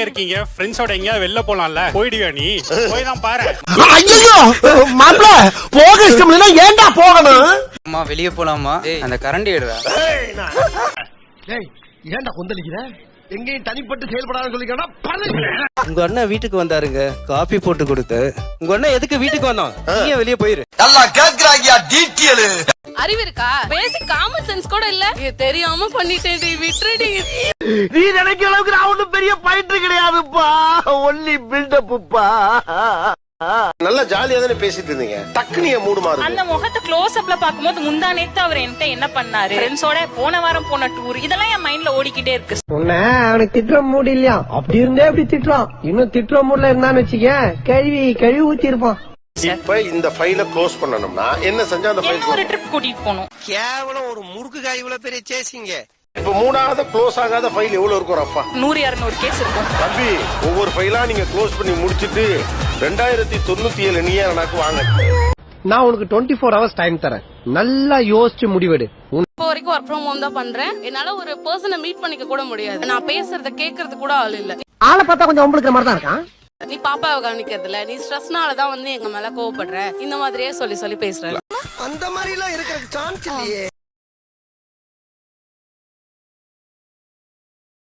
இருக்கீங்க, ஃப்ரெண்ட்ஸோட எங்கேயாவது வெளில போலாம்ல, போயிடுவியா நீ? போய் தான் பாரு. ஐயோ மாப்ள போக இஷ்டம் இல்ல, ஏன்டா போகணும்? அம்மா வெளிய போலாமா? அந்த கரண்டி எடுடா. டேய் ஏன்டா கொந்தளிக்கிற? எங்கேயும் தனிப்பட்டு செயல்படாத சொல்லிக்கடா. உங்க அண்ணன் வீட்டுக்கு வந்தாருங்க, காபி போட்டு கொடுத்து. உங்க அண்ணன் எதுக்கு வீட்டுக்கு வந்தான்? நீ வெளிய போயிரு. நல்லா கேக்குறாங்கயா டீட்டெயில். அறிவு இருக்கா? பேசிக் காமன் சென்ஸ் கூட இல்ல. தெரியாம பண்ணிட்டேன்டி, விட்டுடி. நீ நினைக்கிற அளவுக்கு நான் ஒண்ணும் பெரிய பயிற்று கிடையாதுப்பா, ஒன்லி பில்டப்புப்பா. நல்லா ஜாலியா தானே பேசிட்டு இருந்தீங்க, டக்குனு மூடு மாறுது. அந்த முகத்தை க்ளோஸ் அப்ல பாக்கும்போது முந்தா நேத்து அவர் என்கிட்ட என்ன பண்ணாரு, ஃப்ரெண்ட்ஸோட போன வாரம் போன டூர், இதெல்லாம் என் மைண்ட்ல ஓடிக்கிட்டே இருக்கு. உன்ன அவனுக்கு திட்டுற மூடு இல்லையா? அப்படி இருந்தே அப்படி திட்டுறான். இன்னும் திட்டுற மூட்ல இருந்தான்னு வச்சுக்க, கழுவி ஊத்தி இருப்பான். இப்ப இந்த ஃபைல க்ளோஸ் பண்ணனும்னா என்ன செஞ்சா அந்த ஃபைல் ஒரு ட்ரிப் கூட்டிட்டு போணும். கேவலம் ஒரு முறுக்கு காய் இவ்வளவு பெரிய சேசிங்க. இப்ப மூணாவது க்ளோஸ் ஆகாத ஃபைல் எவ்வளவு இருக்கும் ரஃபா? 100-200 கேஸ் இருக்கும். தம்பி ஒவ்வொரு ஃபைலா நீங்க க்ளோஸ் பண்ணி முடிச்சிட்டு 2097 நீயே எனக்கு வாங்க. நான் உனக்கு 24 hours டைம் தரேன், நல்லா யோசிச்சு முடிவெடு. இப்போ வரைக்கும் ஒர்க் ஃப்ரம் ஹோம் தான் பண்றேன். என்னால ஒரு பர்சனை மீட் பண்ணிக்க கூட முடியாது. நான் பேசுறத கேக்குறது கூட ஆள் இல்ல. ஆளை பார்த்தா கொஞ்சம் ஒம்பளுக்கிற மாதிரி தான் இருக்கான். நீ பாப்பாவை கவனிக்கிறது இல்ல, நீ ஸ்ட்ரெஸ்னாலதான் எங்க மேல கோவப்படுற, இந்த மாதிரியே சொல்லி பேசுற. அந்த மாதிரி எல்லாம் இருக்கிற சான்ஸ் இல்லையே.